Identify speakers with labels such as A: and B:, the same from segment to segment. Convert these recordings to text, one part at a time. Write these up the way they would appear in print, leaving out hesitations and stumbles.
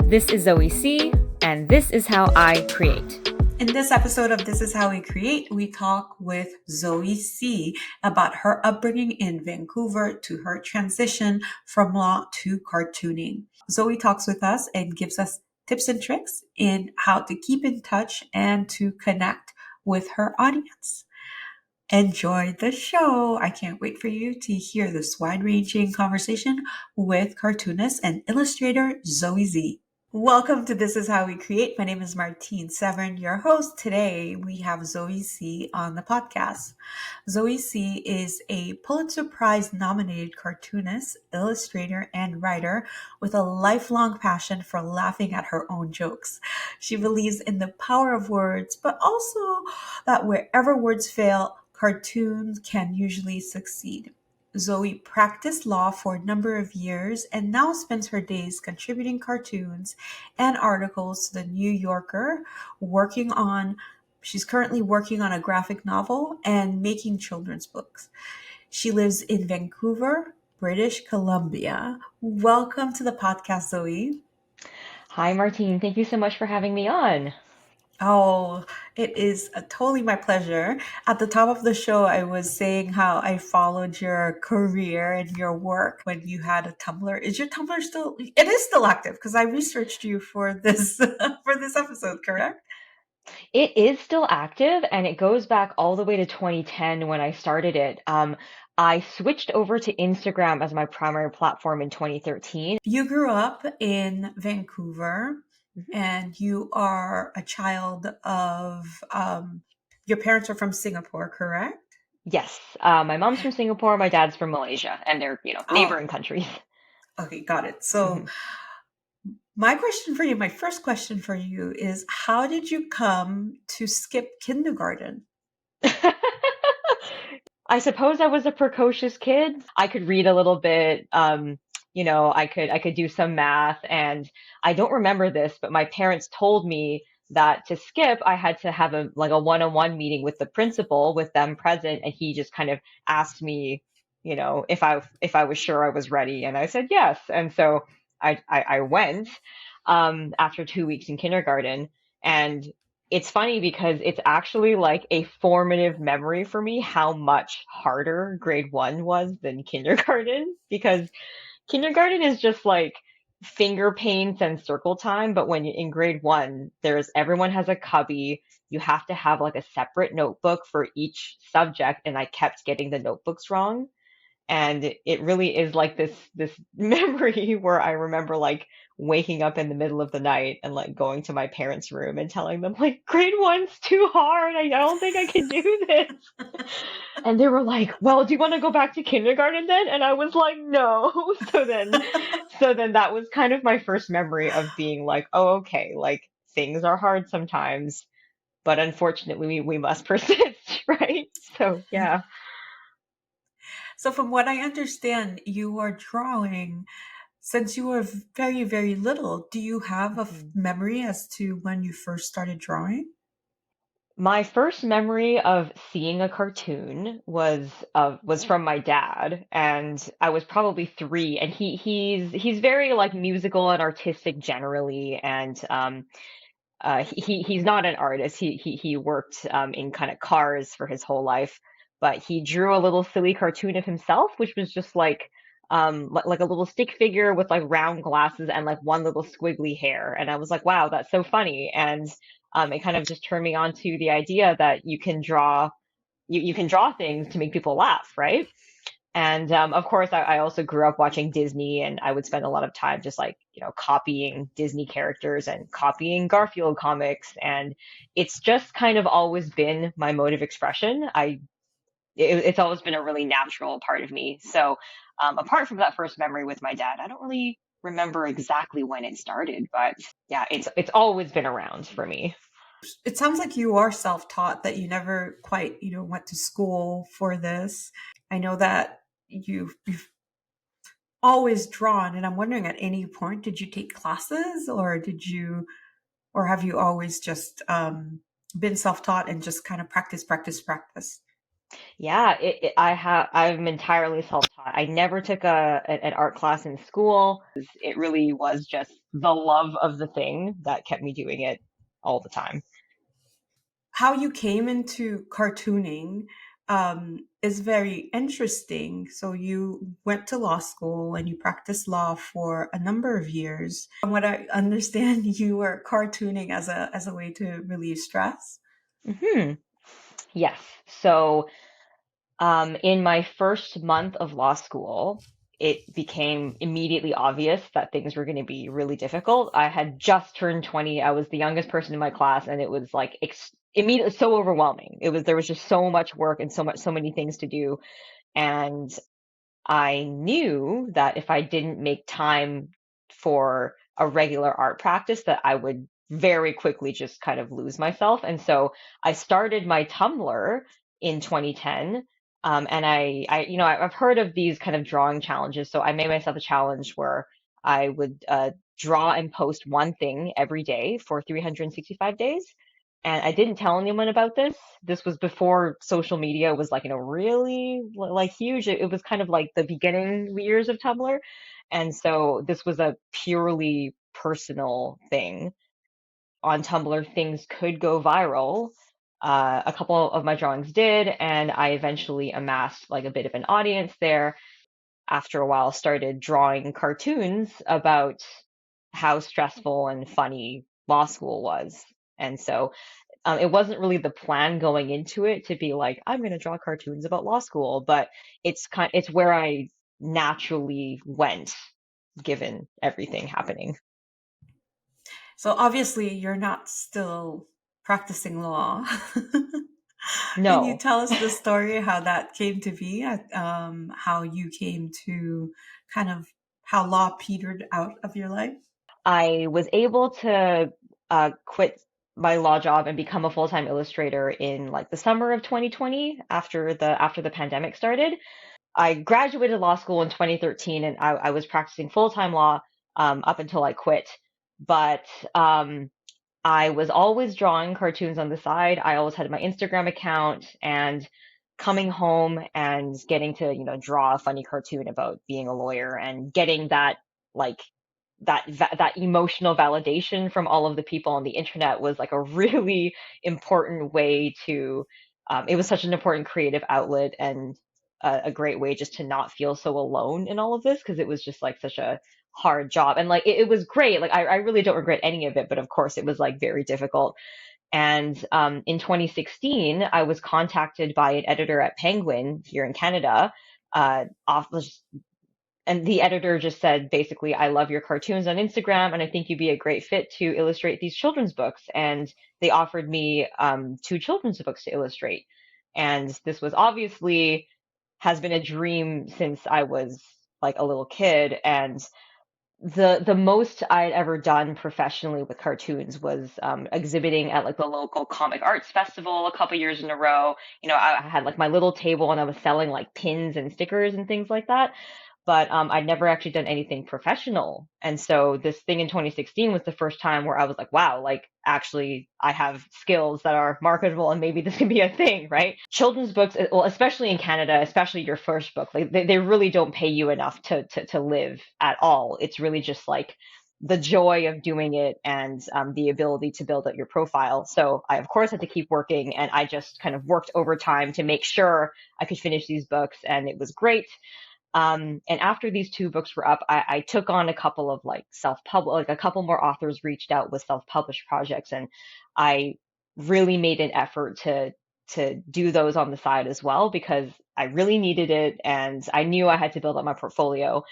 A: This is Zoe Si, and this is how I create.
B: In this episode of This Is How We Create, we talk with Zoe Si about her upbringing in Vancouver to her transition from law to cartooning. Zoe talks with us and gives us tips and tricks in how to keep in touch and to connect with her audience. Enjoy the show. I can't wait for you to hear this wide-ranging conversation with cartoonist and illustrator Zoe Si. Welcome to This Is How We Create. My name is Martine, Severin, your host. Today, we have Zoe Si on the podcast. Zoe Si is a Pulitzer Prize nominated cartoonist, illustrator, and writer with a lifelong passion for laughing at her own jokes. She believes in the power of words, but also that wherever words fail, cartoons can usually succeed. Zoe practiced law for a number of years and now spends her days contributing cartoons and articles to the New Yorker, she's currently working on a graphic novel and making children's books. She lives in Vancouver, British Columbia. Welcome to the podcast, Zoe.
A: Hi, Martine. Thank you so much for having me on.
B: Oh, it is totally my pleasure. At the top of the show, I was saying how I followed your career and your work when you had a Tumblr. Is your Tumblr still? It is still active because I researched you for this for this episode, correct?
A: It is still active, and it goes back all the way to 2010 when I started it. I switched over to Instagram as my primary platform in 2013.
B: You grew up in Vancouver,
A: Mhm.
B: and you are a child of your parents are from Singapore, correct?
A: Yes, my mom's from Singapore, my dad's from Malaysia, and they're,
B: Oh,
A: neighboring countries.
B: okay, got it. So
A: Mhm.
B: my first question for you is how did you come to skip kindergarten?
A: I suppose I was a precocious kid. I could read a little bit. I could do some math, and I don't remember this, but my parents told me that to skip, I had to have a one-on-one meeting with the principal, with them present, and he just kind of asked me, if I was sure I was ready, and I said yes, and so I went after 2 weeks in kindergarten, and it's funny because it's actually like a formative memory for me how much harder grade one was than kindergarten because kindergarten is just like finger paints and circle time, but when you're in grade one, everyone has a cubby. You have to have like a separate notebook for each subject, and I kept getting the notebooks wrong. And it really is like this memory where I remember like waking up in the middle of the night and like going to my parents' room and telling them like grade one's too hard. I don't think I can do this. And they were like, "Well, do you want to go back to kindergarten then?" And I was like, "No." So then that was kind of my first memory of being like, "Oh, okay, like things are hard sometimes, but unfortunately we must persist, right?" So, yeah.
B: So from what I understand, you are drawing since you were very, very little. Do you have a memory as to when you first started drawing?
A: My first memory of seeing a cartoon was from my dad, and I was probably 3, and he's very like musical and artistic generally, and he's not an artist. He worked in kind of cars for his whole life, but he drew a little silly cartoon of himself, which was just like a little stick figure with like round glasses and like one little squiggly hair. And I was like, wow, that's so funny. And it kind of just turned me on to the idea that you can draw things to make people laugh, right? And of course, I also grew up watching Disney, and I would spend a lot of time just like, copying Disney characters and copying Garfield comics. And it's just kind of always been my mode of expression. It's always been a really natural part of me. So apart from that first memory with my dad, I don't really remember exactly when it started, but yeah, it's always been around for me.
B: It sounds like you are self-taught, that you never quite, went to school for this. I know that you've always drawn, and I'm wondering at any point, did you take classes or have you always just been self-taught and just kind of practice, practice, practice?
A: Yeah, I'm entirely self-taught. I never took an art class in school. It really was just the love of the thing that kept me doing it all the time.
B: How you came into cartooning is very interesting. So you went to law school and you practiced law for a number of years. From what I understand, you were cartooning as a way to relieve stress.
A: Hmm. Yes. So, in my first month of law school, it became immediately obvious that things were going to be really difficult. I had just turned 20. I was the youngest person in my class, and it was like immediately so overwhelming. There was just so much work and so many things to do. And I knew that if I didn't make time for a regular art practice, that I would very quickly just kind of lose myself. And so I started my Tumblr in 2010. And I've heard of these kind of drawing challenges. So I made myself a challenge where I would draw and post one thing every day for 365 days. And I didn't tell anyone about this. This was before social media was like, really like huge. It was kind of like the beginning years of Tumblr. And so this was a purely personal thing. On Tumblr, things could go viral. A couple of my drawings did, and I eventually amassed like a bit of an audience there. After a while, started drawing cartoons about how stressful and funny law school was. And so it wasn't really the plan going into it to be like, I'm going to draw cartoons about law school, but it's where I naturally went given everything happening.
B: So obviously, you're not still practicing law. Can you
A: No,
B: tell us the story how that came to be? How you came to kind of how law petered out of your life?
A: I was able to quit my law job and become a full-time illustrator in like the summer of 2020 after the pandemic started. I graduated law school in 2013 and I was practicing full-time law up until I quit. But I was always drawing cartoons on the side. I always had my Instagram account and coming home and getting to, draw a funny cartoon about being a lawyer and getting that like that emotional validation from all of the people on the internet was like a really important way to it was such an important creative outlet and a great way just to not feel so alone in all of this because it was just like such a hard job and like it was great like I really don't regret any of it but of course it was like very difficult and in 2016 I was contacted by an editor at Penguin here in Canada off and the editor just said basically, I love your cartoons on Instagram, and I think you'd be a great fit to illustrate these children's books. And they offered me two children's books to illustrate. And this was obviously has been a dream since I was like a little kid. And the most I'd ever done professionally with cartoons was exhibiting at like the local comic arts festival a couple years in a row. I had like my little table and I was selling like pins and stickers and things like that but I'd never actually done anything professional. And so this thing in 2016 was the first time where I was like, wow, like actually I have skills that are marketable and maybe this can be a thing, right? Children's books, well, especially in Canada, especially your first book, like they really don't pay you enough to live at all. It's really just like the joy of doing it and the ability to build out your profile. So I, of course, had to keep working and I just kind of worked overtime to make sure I could finish these books. And it was great. And after these two books were up, I took on a couple of like like a couple more authors reached out with self-published projects, and I really made an effort to do those on the side as well because I really needed it, and I knew I had to build up my portfolio.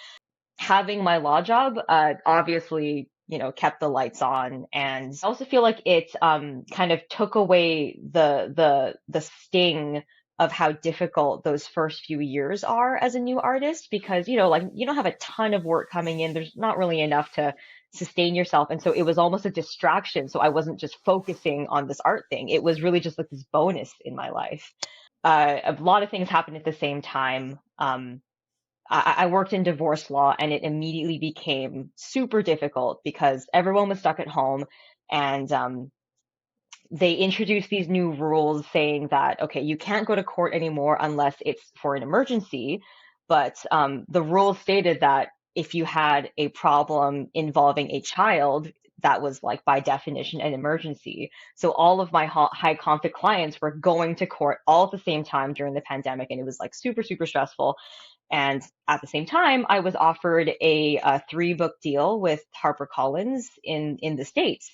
A: Having my law job, obviously, kept the lights on, and I also feel like it kind of took away the sting of how difficult those first few years are as a new artist because like you don't have a ton of work coming in. There's not really enough to sustain yourself, and so it was almost a distraction. So I wasn't just focusing on this art thing. It was really just like this bonus in my life. A lot of things happened at the same time. I worked in divorce law and it immediately became super difficult because everyone was stuck at home and they introduced these new rules saying that, okay, you can't go to court anymore unless it's for an emergency. But the rules stated that if you had a problem involving a child, that was like by definition an emergency. So all of my high conflict clients were going to court all at the same time during the pandemic, and it was like super, super stressful. And at the same time, I was offered a 3-book deal with HarperCollins in the States.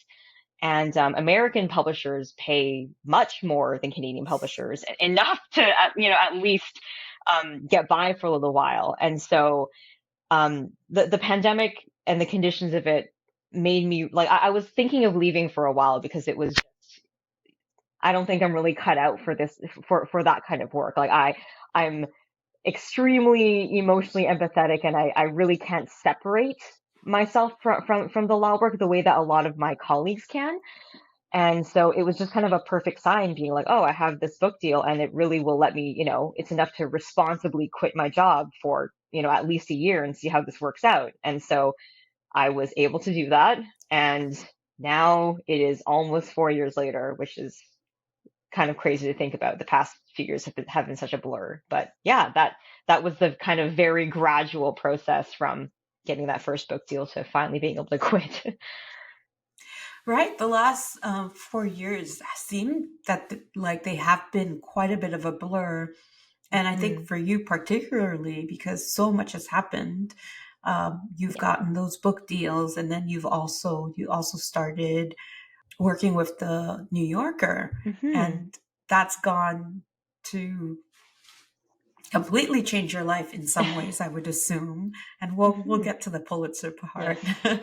A: And American publishers pay much more than Canadian publishers, enough to at least get by for a little while. And so the pandemic and the conditions of it made me like I was thinking of leaving for a while because it was I don't think I'm really cut out for this for that kind of work. Like I'm extremely emotionally empathetic, and I really can't separate myself from the law work the way that a lot of my colleagues can. And so it was just kind of a perfect sign being like, oh, I have this book deal and it really will let me, it's enough to responsibly quit my job for, at least a year and see how this works out. And so I was able to do that. And now it is almost 4 years later, which is kind of crazy to think about. The past few years have been such a blur. But yeah, that was the kind of very gradual process from getting that first book deal to finally being able to quit.
B: Right. The last 4 years seem that like they have been quite a bit of a blur. And I think for you particularly, because so much has happened, you've gotten those book deals, and then you also started working with the New Yorker, and that's gone to completely change your life in some ways, I would assume. And we'll get to the Pulitzer part. Yes.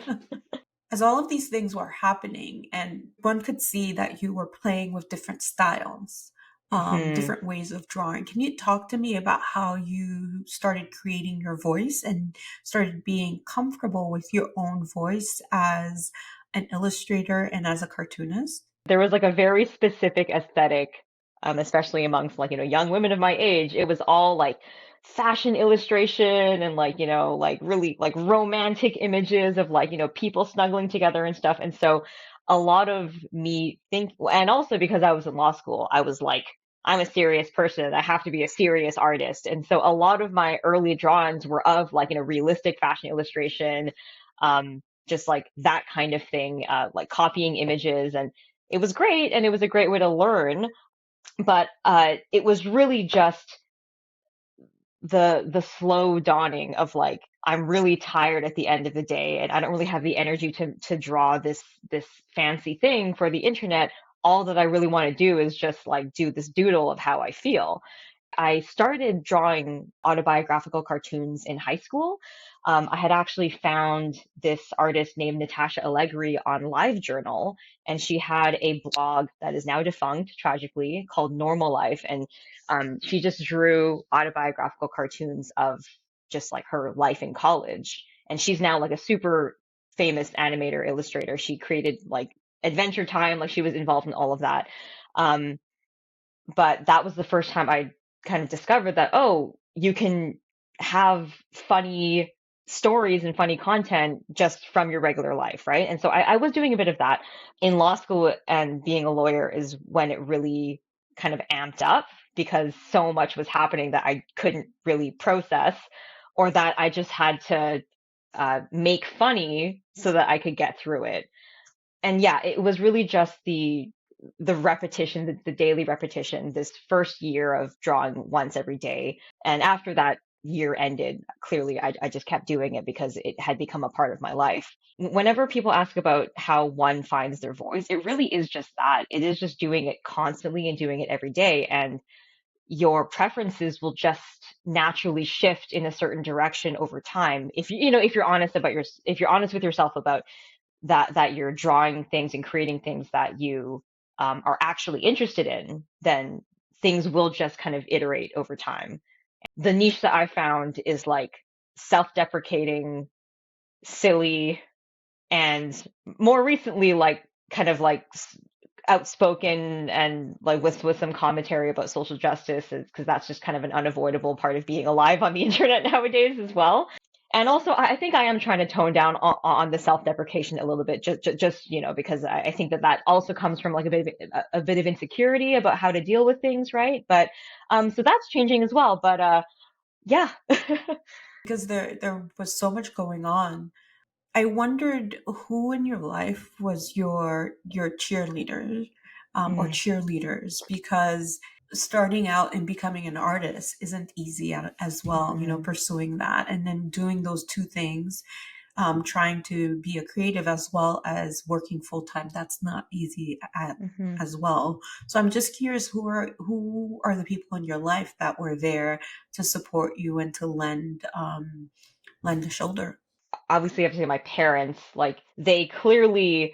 B: As all of these things were happening, and one could see that you were playing with different styles, different ways of drawing. Can you talk to me about how you started creating your voice and started being comfortable with your own voice as an illustrator and as a cartoonist?
A: There was like a very specific aesthetic, especially amongst like, young women of my age. It was all like fashion illustration and like, like really like romantic images of like, people snuggling together and stuff. And so a lot of me and also because I was in law school, I was like, I'm a serious person. I have to be a serious artist. And so a lot of my early drawings were of like, realistic fashion illustration, just like that kind of thing, like copying images. And it was great, and it was a great way to learn, but it was really just the slow dawning of like I'm really tired at the end of the day, and I don't really have the energy to draw this fancy thing for the internet. All that I really want to do is just like do this doodle of how I feel. I started drawing autobiographical cartoons in high school. I had actually found this artist named Natasha Allegri on LiveJournal, and she had a blog that is now defunct, tragically, called Normal Life. And she just drew autobiographical cartoons of just like her life in college. And she's now like a super famous animator illustrator. She created like Adventure Time, like she was involved in all of that. But that was the first time I kind of discovered that, oh, you can have funny stories and funny content just from your regular life, right? And so I was doing a bit of that in law school, and being a lawyer is when it really kind of amped up because so much was happening that I couldn't really process, or that I just had to make funny so that I could get through it. And yeah, it was really just the repetition, the daily repetition, this first year of drawing once every day. And after that year ended, clearly I just kept doing it because it had become a part of my life. Whenever people ask about how one finds their voice, it really is just that. It is just doing it constantly and doing it every day. And your preferences will just naturally shift in a certain direction over time. If you're honest if you're honest with yourself about that you're drawing things and creating things that you are actually interested in, then things will just kind of iterate over time. The niche that I found is like self-deprecating, silly, and more recently, like kind of like outspoken and like with some commentary about social justice, because that's just kind of an unavoidable part of being alive on the internet nowadays as well. And also, I think I am trying to tone down on the self-deprecation a little bit, just because I think that that also comes from like a bit of insecurity about how to deal with things, right? But so that's changing as well. But yeah.
B: Because there was so much going on. I wondered who in your life was your cheerleader, or
A: Mm,
B: cheerleaders, because starting out and becoming an artist isn't easy as well. You know,
A: mhm,
B: pursuing that and then doing those two things, trying to be a creative as well as working full time. That's not easy
A: mhm.
B: as well. So I'm just curious, who are the people in your life that were there to support you and to lend a shoulder?
A: Obviously, I have to say my parents, like they clearly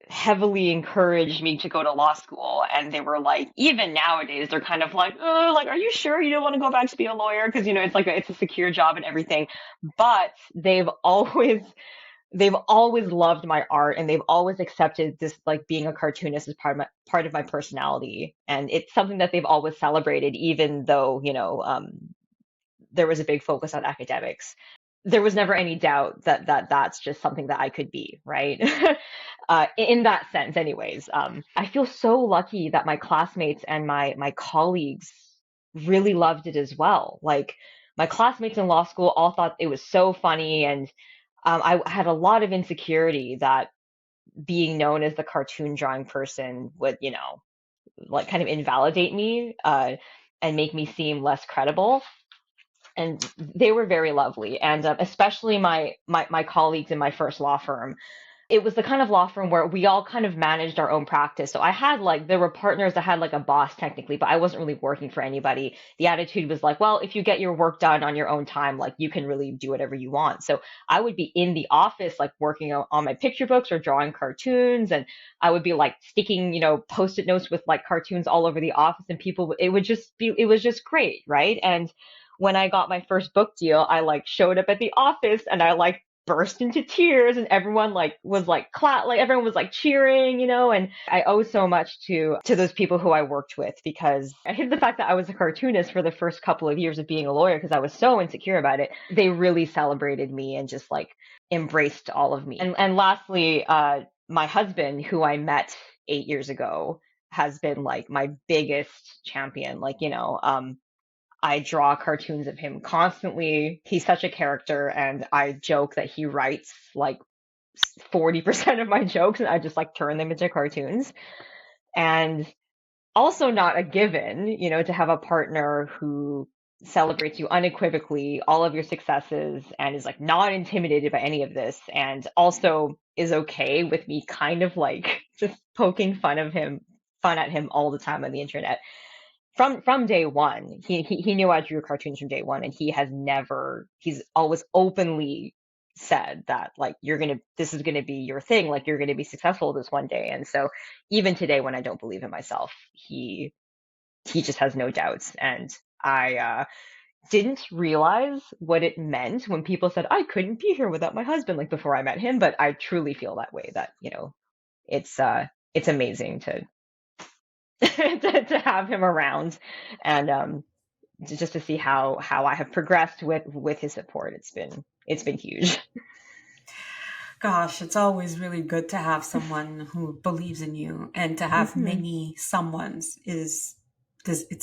A: heavily encouraged me to go to law school, and they were like, even nowadays they're kind of like, oh, like, are you sure you don't want to go back to be a lawyer, because it's like it's a secure job and everything. But they've always loved my art, and they've always accepted this, like being a cartoonist is part of my personality, and it's something that they've always celebrated, even though there was a big focus on academics. There was never any doubt that that's just something that I could be, right? In that sense, anyways. I feel so lucky that my classmates and my colleagues really loved it as well. Like my classmates in law school all thought it was so funny, and I had a lot of insecurity that being known as the cartoon drawing person would, like kind of invalidate me, and make me seem less credible. And they were very lovely, and especially my colleagues in my first law firm. It was the kind of law firm where we all kind of managed our own practice. So I had like, there were partners that had like a boss technically, but I wasn't really working for anybody. The attitude was like, well, if you get your work done on your own time, like you can really do whatever you want. So I would be in the office, like working on my picture books or drawing cartoons. And I would be like sticking, post-it notes with like cartoons all over the office, and people, it was just great. Right. And when I got my first book deal, I like showed up at the office, and I like burst into tears, and everyone like was like like everyone was like cheering, and I owe so much to those people who I worked with, because I hid the fact that I was a cartoonist for the first couple of years of being a lawyer because I was so insecure about it. They really celebrated me and just like embraced all of me. And lastly, my husband, who I met 8 years ago, has been like my biggest champion. Like, I draw cartoons of him constantly. He's such a character, and I joke that he writes like 40% of my jokes, and I just like turn them into cartoons. And also not a given, to have a partner who celebrates you unequivocally, all of your successes, and is like not intimidated by any of this, and also is okay with me kind of like just poking fun at him all the time on the internet. From day one, he knew I drew cartoons from day one, and he's always openly said that like this is gonna be your thing, like you're gonna be successful this one day. And so even today, when I don't believe in myself, he just has no doubts. And I didn't realize what it meant when people said I couldn't be here without my husband, like before I met him, but I truly feel that way, that it's amazing to to have him around, and just to see how I have progressed with his support. It's been huge.
B: Gosh, it's always really good to have someone who believes in you, and to have
A: Hmm.
B: many someones it's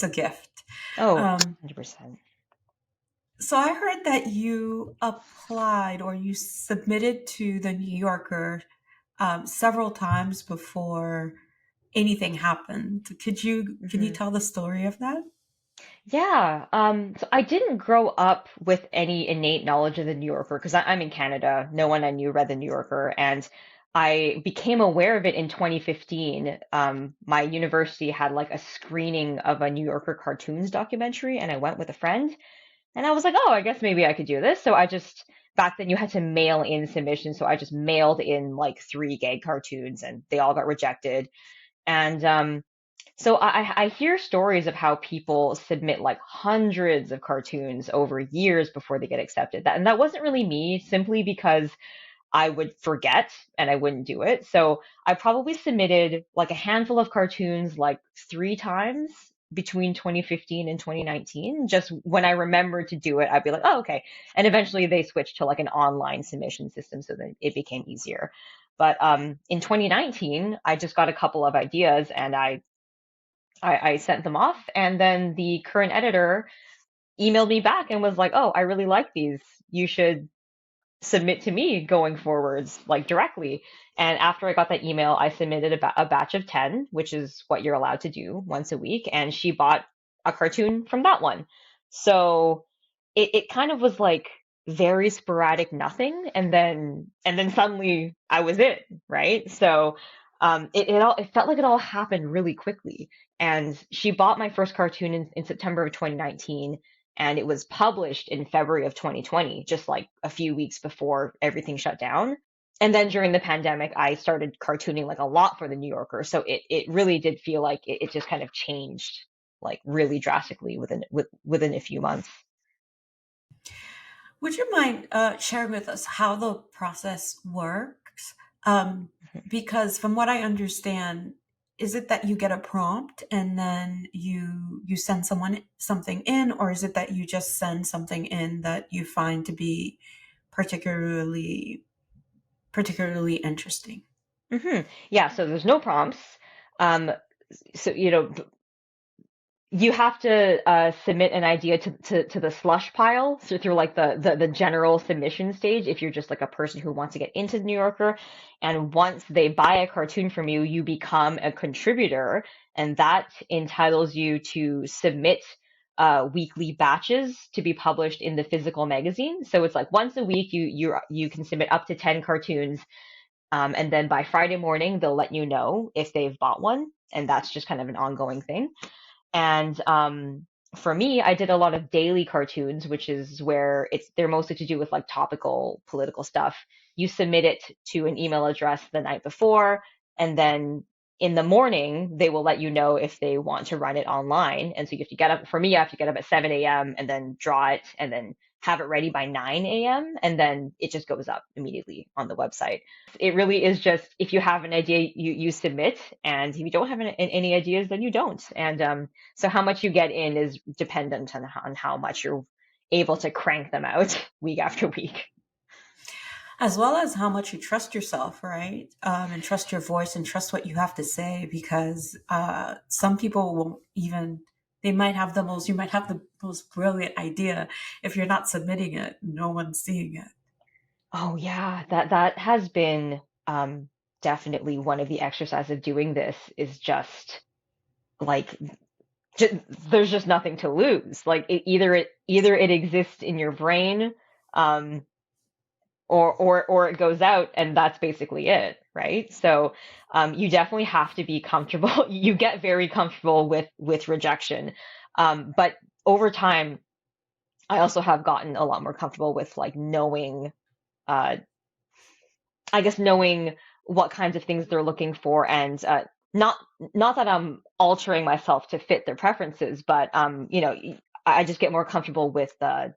B: a gift.
A: Oh,
B: Um,
A: 100%.
B: so I heard that you applied or you submitted to the New Yorker, several times before anything happened. Can you
A: Hmm.
B: tell the story of that?
A: Yeah. So I didn't grow up with any innate knowledge of the New Yorker, because I'm in Canada. No one I knew read the New Yorker, and I became aware of it in 2015. My university had like a screening of a New Yorker cartoons documentary, and I went with a friend. And I was like, oh, I guess maybe I could do this. So back then you had to mail in submissions. So I just mailed in like 3 gag cartoons, and they all got rejected. And so I hear stories of how people submit like hundreds of cartoons over years before they get accepted. And that wasn't really me, simply because I would forget and I wouldn't do it. So I probably submitted like a handful of cartoons like 3 times between 2015 and 2019. Just when I remembered to do it, I'd be like, oh, okay. And eventually they switched to like an online submission system so that it became easier. But in 2019, I just got a couple of ideas and I sent them off. And then the current editor emailed me back and was like, oh, I really like these. You should submit to me going forwards, like directly. And after I got that email, I submitted a batch of 10, which is what you're allowed to do once a week. And she bought a cartoon from that one. So it kind of was like very sporadic nothing. And then suddenly I was it, right? So it felt like it all happened really quickly. And she bought my first cartoon in September of 2019 and it was published in February of 2020, just like a few weeks before everything shut down. And then during the pandemic, I started cartooning like a lot for the New Yorker. So it really did feel like it just kind of changed like really drastically within a few months.
B: Would you mind sharing with us how the process works? Um, because from what I understand, is it that you get a prompt and then you send someone something in, or is it that you just send something in that you find to be particularly interesting?
A: Yeah, so there's no prompts. Um, so you have to submit an idea to the slush pile, so through like the general submission stage if you're just like a person who wants to get into the New Yorker. And once they buy a cartoon from you, you become a contributor, and that entitles you to submit weekly batches to be published in the physical magazine. So it's like once a week you can submit up to 10 cartoons, and then by Friday morning they'll let you know if they've bought one, and that's just kind of an ongoing thing. And for me, I did a lot of daily cartoons, which is where they're mostly to do with like topical political stuff. You submit it to an email address the night before, and then in the morning they will let you know if they want to run it online. And so you have to get up. For me, I have to get up at 7 a.m. and then draw it, and then have it ready by 9 a.m. and then it just goes up immediately on the website. It really is just if you have an idea, you submit, and if you don't have any ideas, then you don't. And so how much you get in is dependent on how much you're able to crank them out week after week.
B: As well as how much you trust yourself, right? And trust your voice and trust what you have to say, because some people won't even, you might have the most brilliant idea. If you're not submitting it, no one's seeing it.
A: Oh yeah, that has been definitely one of the exercises of doing this is just like just, there's just nothing to lose. Like either it exists in your brain, um, or it goes out, and that's basically it, right? So you definitely have to be comfortable. You get very comfortable with rejection, but over time, I also have gotten a lot more comfortable with like knowing, uh, I guess knowing what kinds of things they're looking for, and not not that I'm altering myself to fit their preferences, but I just get more comfortable with I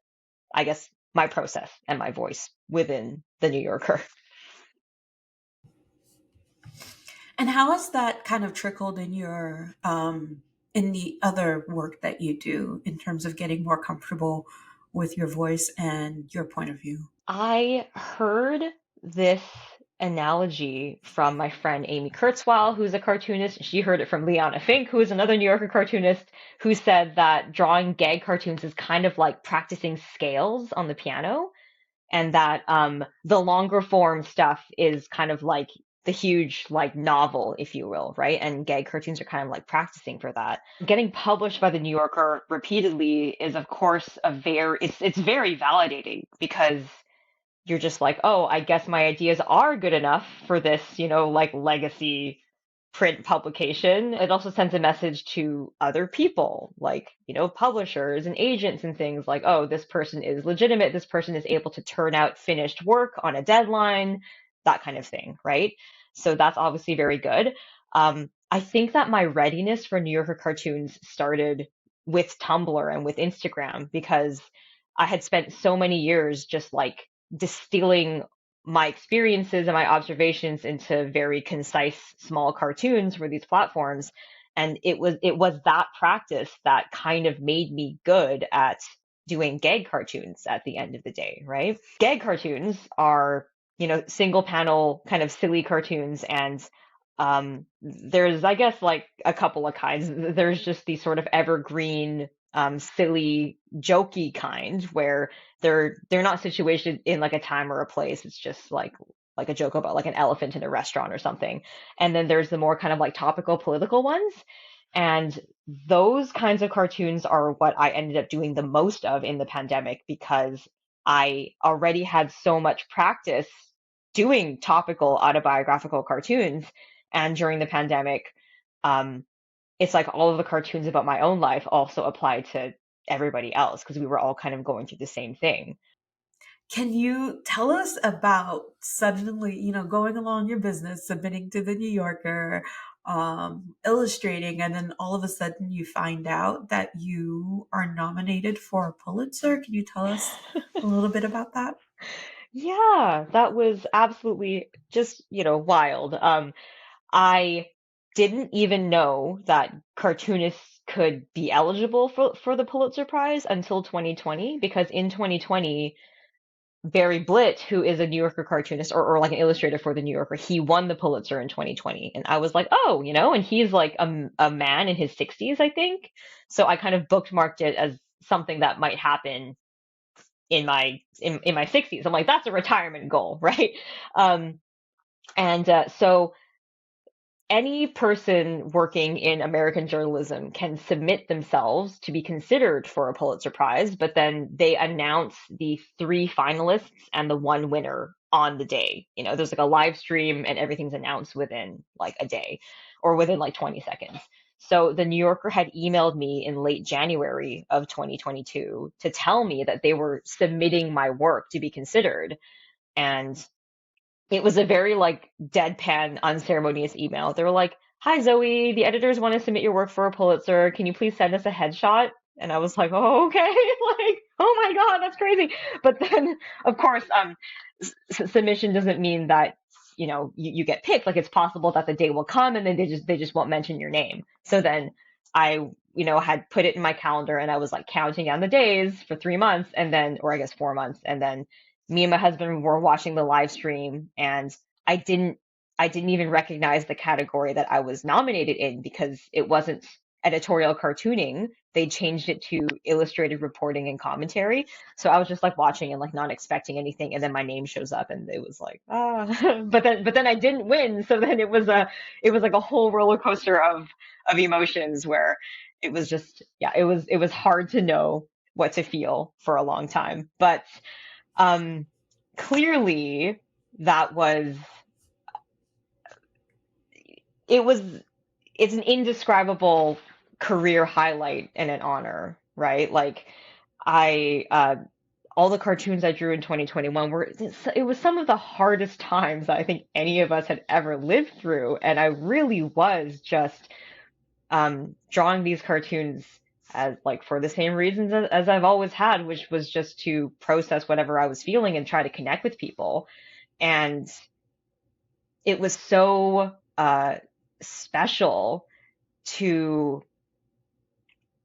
A: guess my process and my voice within the New Yorker.
B: And how has that kind of trickled in your in the other work that you do in terms of getting more comfortable with your voice and your point of view?
A: I heard this analogy from my friend Amy Kurzweil, who's a cartoonist. She heard it from Liana Fink, who is another New Yorker cartoonist, who said that drawing gag cartoons is kind of like practicing scales on the piano, and that the longer form stuff is kind of like the huge like novel, if you will, right? And gag cartoons are kind of like practicing for that. Getting published by the New Yorker repeatedly is, of course, it's very validating because you're just like, oh, I guess my ideas are good enough for this, like legacy print publication. It also sends a message to other people, like, publishers and agents and things like, oh, this person is legitimate. This person is able to turn out finished work on a deadline, that kind of thing, right? So that's obviously very good. I think that my readiness for New Yorker cartoons started with Tumblr and with Instagram because I had spent so many years just like distilling my experiences and my observations into very concise, small cartoons for these platforms. And it was that practice that kind of made me good at doing gag cartoons at the end of the day, right? Gag cartoons are, single panel kind of silly cartoons, and there's, I guess, like a couple of kinds. There's just the sort of evergreen, silly, jokey kind where they're not situated in like a time or a place. It's just like a joke about like an elephant in a restaurant or something. And then there's the more kind of like topical political ones. And those kinds of cartoons are what I ended up doing the most of in the pandemic because I already had so much practice doing topical autobiographical cartoons. And during the pandemic, um, it's like all of the cartoons about my own life also applied to everybody else because we were all kind of going through the same thing.
B: Can you tell us about suddenly, going along your business, submitting to the New Yorker, illustrating, and then all of a sudden you find out that you are nominated for a Pulitzer? Can you tell us a little bit about that?
A: Yeah, that was absolutely just, wild. I didn't even know that cartoonists could be eligible for the Pulitzer Prize until 2020, because in 2020, Barry Blitt, who is a New Yorker cartoonist or like an illustrator for the New Yorker, he won the Pulitzer in 2020. And I was like, oh, and he's like a man in his 60s, I think. So I kind of bookmarked it as something that might happen in my 60s. I'm like, that's a retirement goal, right? Um, and so any person working in American journalism can submit themselves to be considered for a Pulitzer Prize, but then they announce the three finalists and the one winner on the day. There's like a live stream and everything's announced within like a day or within like 20 seconds. So the New Yorker had emailed me in late January of 2022 to tell me that they were submitting my work to be considered. And it was a very like deadpan, unceremonious email. They were like, "Hi Zoe, the editors want to submit your work for a Pulitzer. Can you please send us a headshot?" And I was like, "Oh, okay." Like, "Oh my God, that's crazy." But then, of course, submission doesn't mean that you get picked. Like, it's possible that the day will come and then they just won't mention your name. So then I had put it in my calendar and I was like counting down the days for 3 months, and then, or I guess 4 months, and then me and my husband were watching the live stream, and I didn't I didn't even recognize the category that I was nominated in because it wasn't editorial cartooning. They changed it to illustrated reporting and commentary. So I was just like watching and like not expecting anything, and then my name shows up and it was like, but then I didn't win. So then it was like a whole roller coaster of emotions where it was just, yeah, it was hard to know what to feel for a long time. But um, clearly, that was it was it's an indescribable career highlight and an honor, right? Like I all the cartoons I drew in 2021 it was some of the hardest times I think any of us had ever lived through, and I really was just drawing these cartoons as like for the same reasons as I've always had, which was just to process whatever I was feeling and try to connect with people. And it was so special to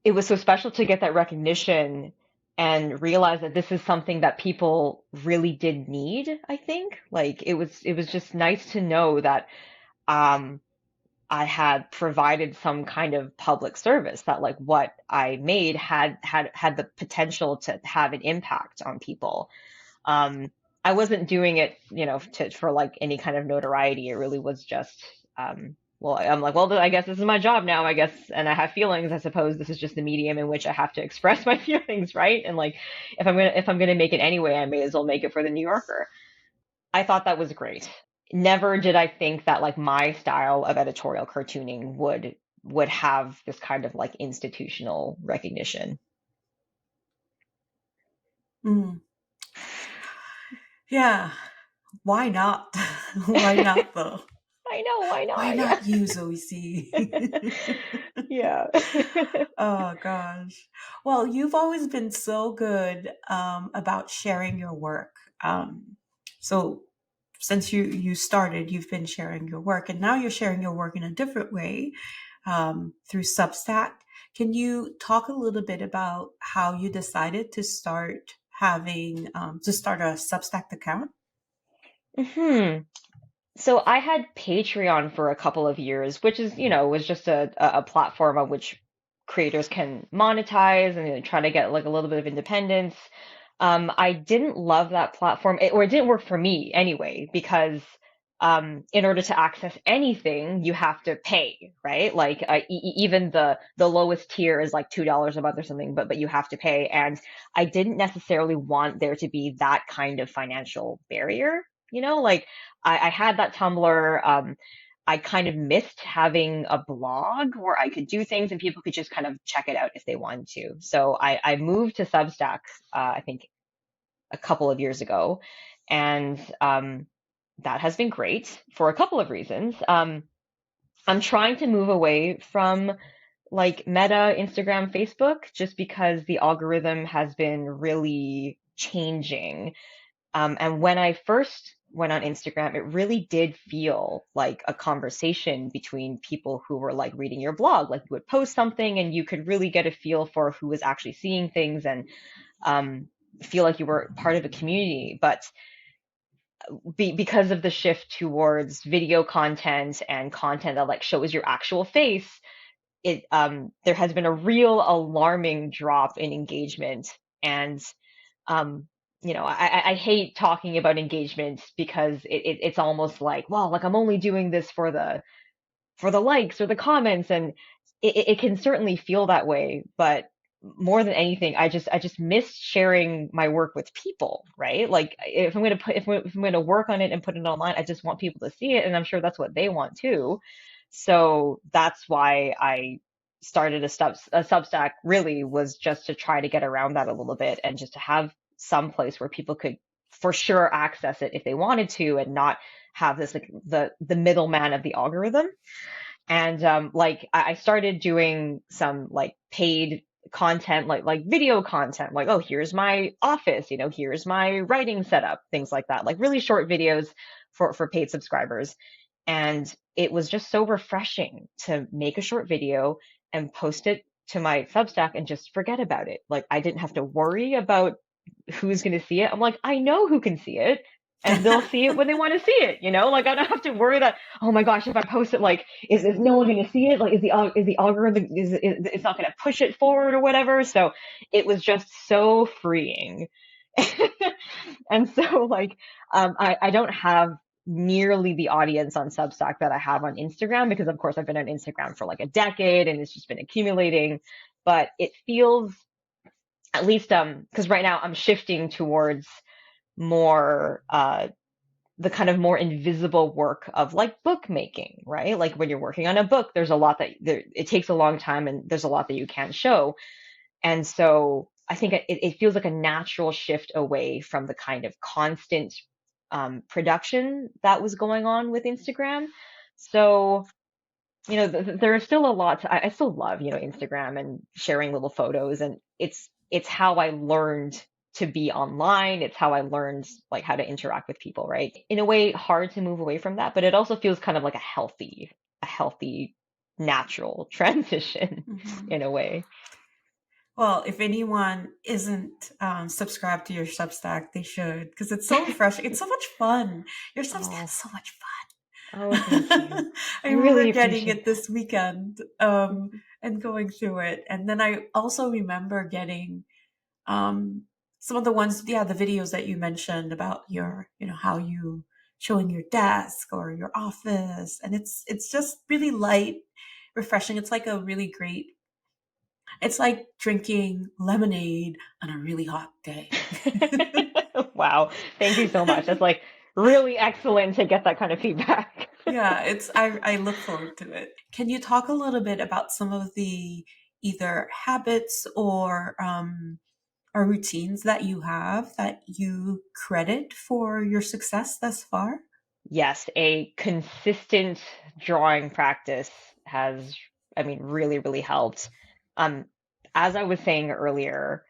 A: it was so special to get that recognition and realize that this is something that people really did need, I think. Like it was just nice to know that um I had provided some kind of public service, that like what I made had the potential to have an impact on people. Um, I wasn't doing it, for like any kind of notoriety. It really was just, well, I'm like, well, I guess this is my job now, I guess, and I have feelings. I suppose this is just the medium in which I have to express my feelings, right? And like, if I'm gonna make it anyway, I may as well make it for the New Yorker. I thought that was great. Never did I think that like my style of editorial cartooning would have this kind of like institutional recognition.
B: Mm. Yeah. Why not? Why not though?
A: I know, why
B: Why
A: not? Yeah.
B: not you, Zoe Si?
A: Yeah.
B: Oh gosh. Well, you've always been so good about sharing your work. So since you started, you've been sharing your work, and now you're sharing your work in a different way. through Substack. Can you talk a little bit about how you decided to start having to start a Substack account?
A: Hmm. So I had Patreon for a couple of years, which is, was just a platform on which creators can monetize and try to get like a little bit of independence. I didn't love that platform, or it didn't work for me anyway, because in order to access anything, you have to pay, right? Like even the lowest tier is like $2 a month or something, but you have to pay, and I didn't necessarily want there to be that kind of financial barrier. Like I had that Tumblr. I kind of missed having a blog where I could do things and people could just kind of check it out if they wanted to. So I moved to Substack, I think a couple of years ago, and that has been great for a couple of reasons. I'm trying to move away from like Meta, Instagram, Facebook, just because the algorithm has been really changing. And when I first went on Instagram, it really did feel like a conversation between people who were like reading your blog. Like you would post something and you could really get a feel for who was actually seeing things, and um, feel like you were part of a community. But because of the shift towards video content and content that like shows your actual face, it there has been a real alarming drop in engagement. And um I hate talking about engagement because it's almost like, well, like I'm only doing this for the likes or the comments, and it can certainly feel that way, but more than anything, I just miss sharing my work with people, right? Like if I'm gonna if I'm gonna work on it and put it online, I just want people to see it, and I'm sure that's what they want too. So that's why I started a Substack. Really was just to try to get around that a little bit, and just to have some place where people could for sure access it if they wanted to, and not have this like the middleman of the algorithm. And like I started doing some like paid content, like video content, like, oh, here's my office, here's my writing setup, things like that, like really short videos for paid subscribers. And it was just so refreshing to make a short video and post it to my Substack and just forget about it. Like I didn't have to worry about who's going to see it. I'm like, I know who can see it, and they'll see it when they want to see it. Like I don't have to worry that, oh my gosh, if I post it, like, is no one going to see it? Like, is the algorithm, it's not going to push it forward or whatever. So it was just so freeing. And so like, I don't have nearly the audience on Substack that I have on Instagram, because of course I've been on Instagram for like a decade and it's just been accumulating. But it feels, at least because right now I'm shifting towards more the kind of more invisible work of like bookmaking, right? Like when you're working on a book, there's a lot that it takes a long time, and there's a lot that you can't show. And so I think it feels like a natural shift away from the kind of constant production that was going on with Instagram. So there is still a lot I still love, Instagram and sharing little photos, and it's how I learned to be online. It's how I learned like how to interact with people, right? In a way, hard to move away from that, but it also feels kind of like a healthy, natural transition
B: Mhm.
A: in a way.
B: Well, if anyone isn't subscribed to your Substack, they should, because it's so refreshing. It's so much fun. Your Substack is
A: Oh,
B: so much
A: oh, thank you.
B: fun. I
A: I
B: remember
A: really
B: getting
A: appreciate
B: it this weekend
A: that.
B: and going through it. And then I also remember getting um, some of the ones, yeah, the videos that you mentioned about your, how you showing your desk or your office. And it's just really light, refreshing. It's like a really great, it's like drinking lemonade on a really hot day.
A: Wow. Thank you so much. That's like really excellent to get that kind of feedback.
B: Yeah, I look forward to it. Can you talk a little bit about some of the either habits or routines that you have that you credit for your success thus far?
A: Yes, a consistent drawing practice has, I mean, really, really helped. Um, as I was saying earlier,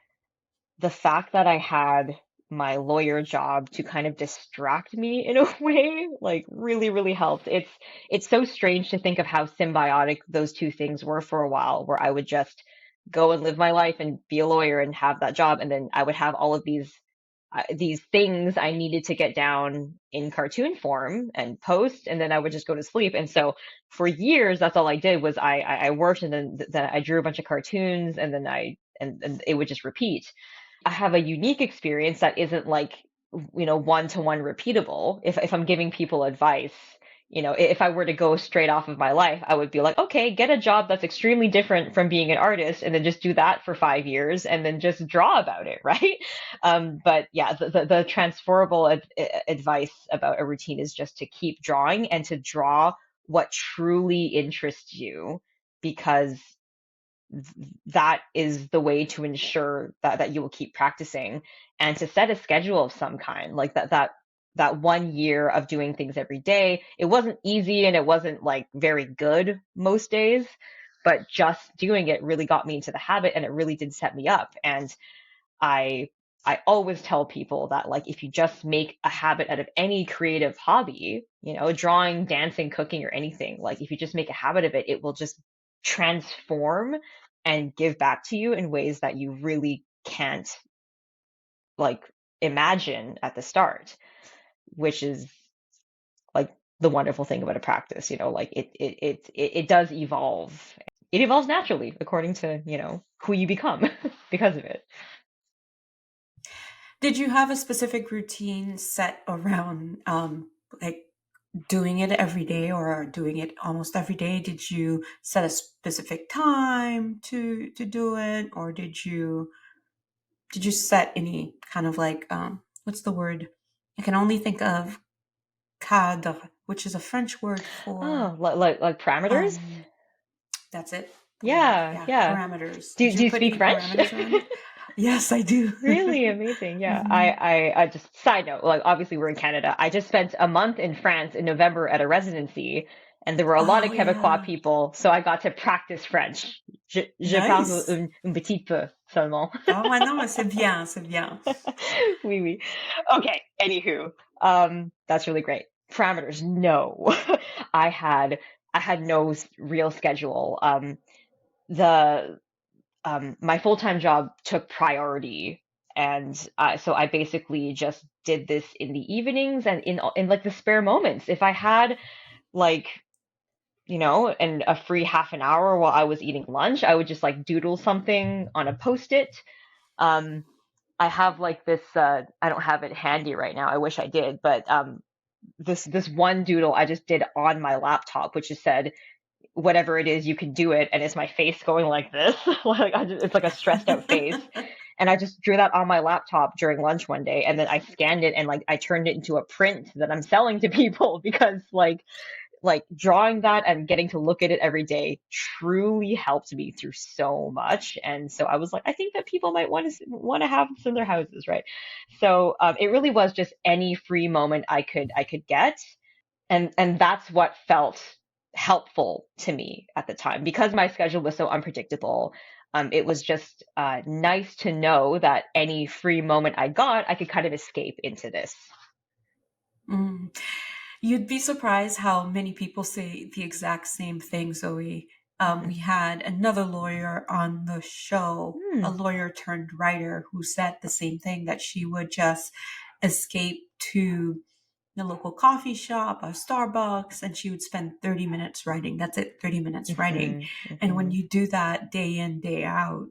A: the fact that I had my lawyer job to kind of distract me in a way, like really, really helped. It's so strange to think of how symbiotic those two things were for a while, where I would just go and live my life and be a lawyer and have that job, and then I would have all of these things I needed to get down in cartoon form and post, and then I would just go to sleep. And so for years, that's all I did was I worked, and then I drew a bunch of cartoons, and then and it would just repeat. I have a unique experience that isn't like, one-to-one repeatable. If I'm giving people advice, if I were to go straight off of my life, I would be like, okay, get a job that's extremely different from being an artist, and then just do that for 5 years, and then just draw about it, right? But yeah, the transferable advice about a routine is just to keep drawing and to draw what truly interests you, because that is the way to ensure that you will keep practicing, and to set a schedule of some kind, like that 1 year of doing things every day. It wasn't easy and it wasn't like very good most days, but just doing it really got me into the habit, and it really did set me up. And I I always tell people that, like, if you just make a habit out of any creative hobby, drawing, dancing, cooking, or anything, like if you just make a habit of it, it will just transform and give back to you in ways that you really can't, like, imagine at the start, which is like the wonderful thing about a practice. Like it does evolve. It evolves naturally according to, who you become because of it.
B: Did you have a specific routine set around like doing it every day or doing it almost every day? Did you set a specific time to do it, or did you set any kind of like what's the word? I can only think of cadre, which is a French word for
A: Oh, like parameters?
B: um that's it. The word.
A: Yeah,
B: Yeah,
A: yeah.
B: parameters.
A: Do
B: Did
A: do
B: you
A: you
B: put
A: speak
B: any
A: French?
B: parameters around it? Yes, I do.
A: Really amazing. Yeah.
B: Hmm.
A: I just, side note, like obviously we're in Canada. I just spent a month in France in November at a residency, and there were a lot of
B: Oh
A: Quebecois
B: yeah.
A: people, so I got to practice French. Je parle
B: Nice.
A: un petit peu seulement.
B: Ah ouais, non, mais c'est bien, c'est bien.
A: Oui, oui. Okay, anywho, that's really great. Parameters, no. I had I had no real schedule. The My full-time job took priority, and so I basically just did this in the evenings and in like the spare moments. If I had, like, and a free half an hour while I was eating lunch, I would just like doodle something on a post-it. Um, I have like this. I don't have it handy right now. I wish I did, but this one doodle I just did on my laptop, which just said, whatever it is, you can do it. And it's my face going like this. Like it's like a stressed out face. And I just drew that on my laptop during lunch one day. And then I scanned it and like I turned it into a print that I'm selling to people because like drawing that and getting to look at it every day truly helped me through so much. And so I was like, I think that people might want to have this in their houses, right? So it really was just any free moment I could get, and that's what felt helpful to me at the time because my schedule was so unpredictable. It was just nice to know that any free moment I got, I could kind of escape into this.
B: Mm. You'd be surprised how many people say the exact same thing, Zoe. We
A: Hmm.
B: had another lawyer on the show, a
A: Hmm.
B: lawyer turned writer, who said the same thing, that she would just escape to the local coffee shop, a Starbucks, and she would spend 30 minutes writing. That's it, 30 minutes writing.
A: Hmm.
B: And when
A: Hmm.
B: you do that day in, day out,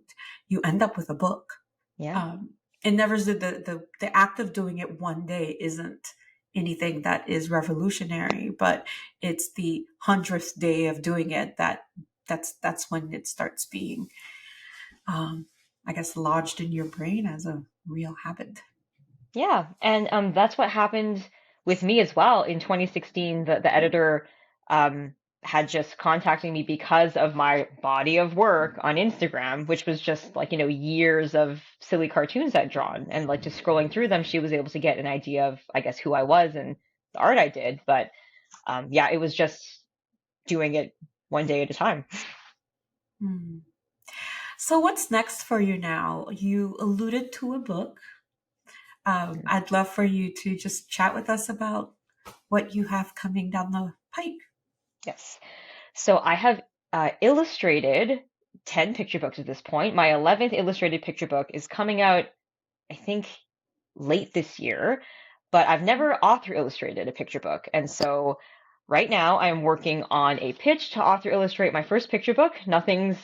B: you end up with a book.
A: Yeah.
B: It never the act of doing it one day isn't anything that is revolutionary, but it's the 100th day of doing it that's when it starts being, I guess, lodged in your brain as a real habit.
A: Yeah, and that's what happened with me as well. In 2016, the editor um, had just contacted me because of my body of work on Instagram, which was just like, years of silly cartoons I'd drawn. And like just scrolling through them, she was able to get an idea of, I guess, who I was and the art I did. But yeah, it was just doing it one day at a time.
B: Hmm. So what's next for you now? You alluded to a book. I'd love for you to just chat with us about what you have coming down the pike.
A: Yes. So I have illustrated 10 picture books at this point. My 11th illustrated picture book is coming out, I think, late this year, but I've never author illustrated a picture book. And so right now I'm working on a pitch to author illustrate my first picture book. Nothing's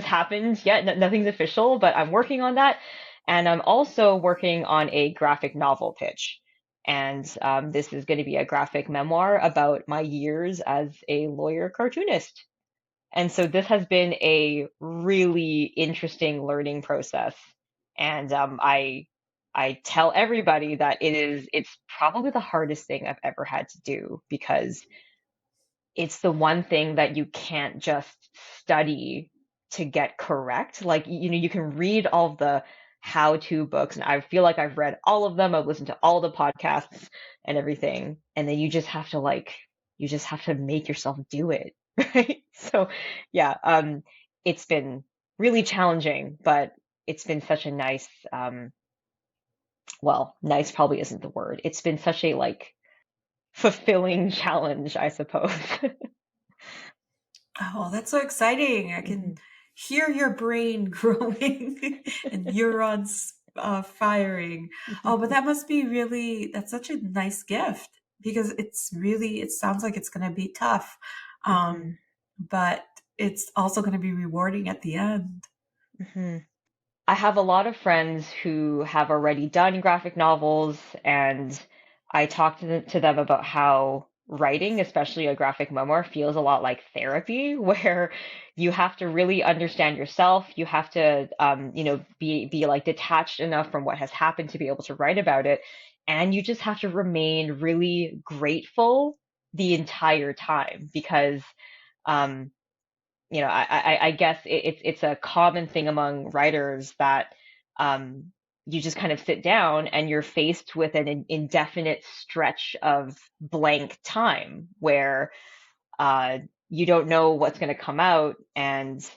A: happened yet. Nothing's official, but I'm working on that. And I'm also working on a graphic novel pitch. And this is going to be a graphic memoir about my years as a lawyer cartoonist. And so this has been a really interesting learning process. And I tell everybody that it's probably the hardest thing I've ever had to do because it's the one thing that you can't just study to get correct. Like, you can read all the how-to books, and I feel like I've read all of them. I've listened to all the podcasts and everything, and then you just have to make yourself do it, right? So, yeah, it's been really challenging, but it's been such a nice, well, nice probably isn't the word. It's been such a like fulfilling challenge, I suppose.
B: Oh, that's so exciting. I can hear your brain growing and neurons firing. Oh, but that must be really, that's such a nice gift because it sounds like it's going to be tough.
A: Mhm.
B: But it's also going to be rewarding at the end.
A: Mhm. I have a lot of friends who have already done graphic novels, and I talk to them about how writing, especially a graphic memoir, feels a lot like therapy, where you have to really understand yourself. You have to, be like detached enough from what has happened to be able to write about it, and you just have to remain really grateful the entire time because, um, I guess it's a common thing among writers that you just kind of sit down and you're faced with an indefinite stretch of blank time where uh, you don't know what's going to come out, and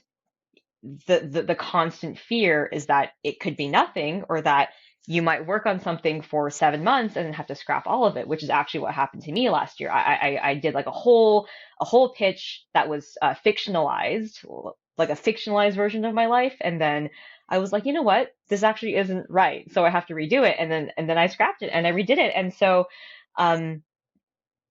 A: the constant fear is that it could be nothing or that you might work on something for 7 months and then have to scrap all of it, which is actually what happened to me last year. I did like a whole pitch that was fictionalized, like a fictionalized version of my life, and then I was like, you know what, this actually isn't right, so I have to redo it, and then I scrapped it and I redid it, and so um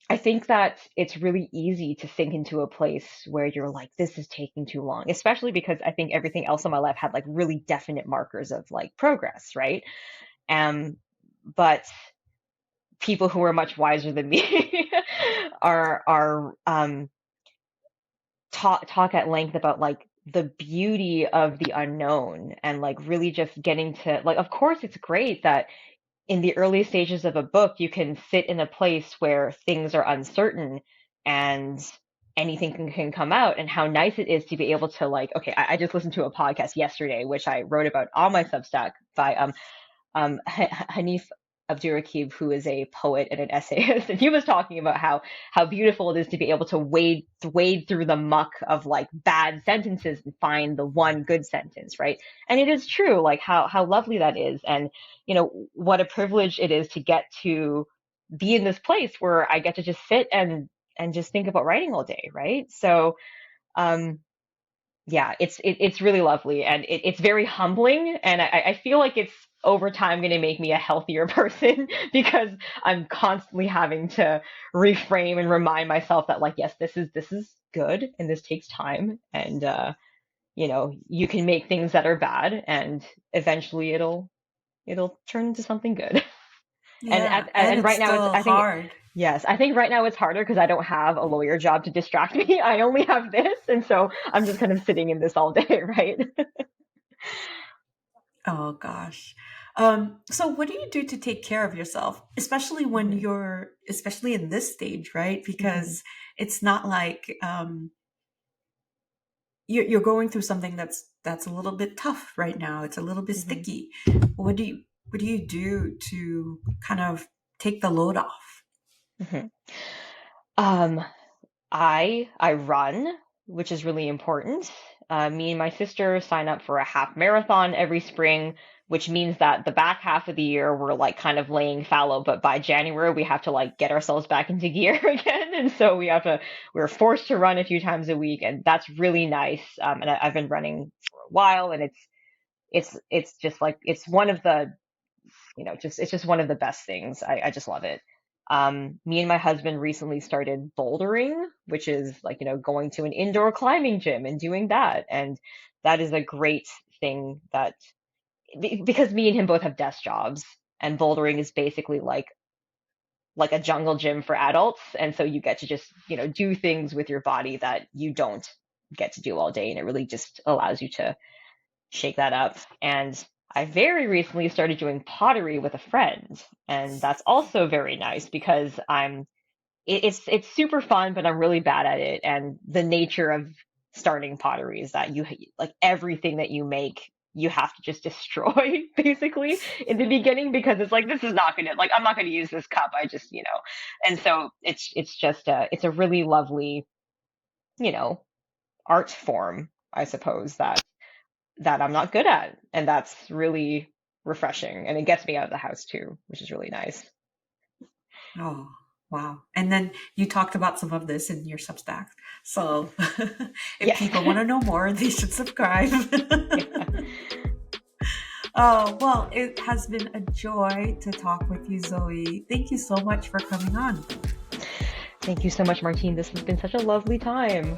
A: I think that it's really easy to sink into a place where you're like, this is taking too long, especially because I think everything else in my life had like really definite markers of like progress, right? Um, but people who are much wiser than me are talk at length about like the beauty of the unknown and like really just getting to like, of course, it's great that in the early stages of a book, you can sit in a place where things are uncertain and anything can come out, and how nice it is to be able to like, okay, I just listened to a podcast yesterday, which I wrote about on my Substack by Hanif Abdurraqib, who is a poet and an essayist, and he was talking about how beautiful it is to be able to wade through the muck of like bad sentences and find the one good sentence, right? And it is true, like how lovely that is, and what a privilege it is to get to be in this place where I get to just sit and just think about writing all day, right? So um yeah, it's really lovely, and it's very humbling, and I feel like it's over time going to make me a healthier person because I'm constantly having to reframe and remind myself that like, yes, this is good and this takes time, and you can make things that are bad and eventually it'll turn into something good. And
B: Yeah, and it's
A: right now it's
B: still
A: I think
B: hard.
A: yes, I think right now it's harder because I don't have a lawyer job to distract me. I only have this, and so I'm just kind of sitting in this all day, right?
B: Oh gosh. So what do you do to take care of yourself, especially when
A: Mhm,
B: especially in this stage, right?
A: mhm,
B: Because it's not like you're going through something that's a little bit tough right now. It's a little bit
A: mhm,
B: sticky. What do you do to kind of take the load off?
A: mhm. Um, I run, which is really important. Me and my sister sign up for a half marathon every spring, which means that the back half of the year we're like kind of laying fallow, but by January we have to like get ourselves back into gear again. And so we're forced to run a few times a week, and that's really nice. And I've been running for a while, and it's just like, it's one of the, it's just one of the best things. I just love it. Me and my husband recently started bouldering, which is like, going to an indoor climbing gym and doing that. And that is a great thing because me and him both have desk jobs, and bouldering is basically like a jungle gym for adults. And so you get to just, do things with your body that you don't get to do all day. And it really just allows you to shake that up. And I very recently started doing pottery with a friend, and that's also very nice because it's super fun, but I'm really bad at it. And the nature of starting pottery is that you like everything that you make, you have to just destroy basically in the beginning, because it's like, this is not gonna, like, I'm not gonna use this cup. I just, and so it's just it's a really lovely, you know, art form, I suppose, that I'm not good at. And that's really refreshing. And it gets me out of the house too, which is really nice.
B: Oh, wow. And then you talked about some of this in your Substack. So if
A: Yes.
B: people want to know more, they should subscribe.
A: Yeah.
B: Oh, well, it has been a joy to talk with you, Zoe. Thank you so much for coming on.
A: Thank you so much, Martine. This has been such a lovely time.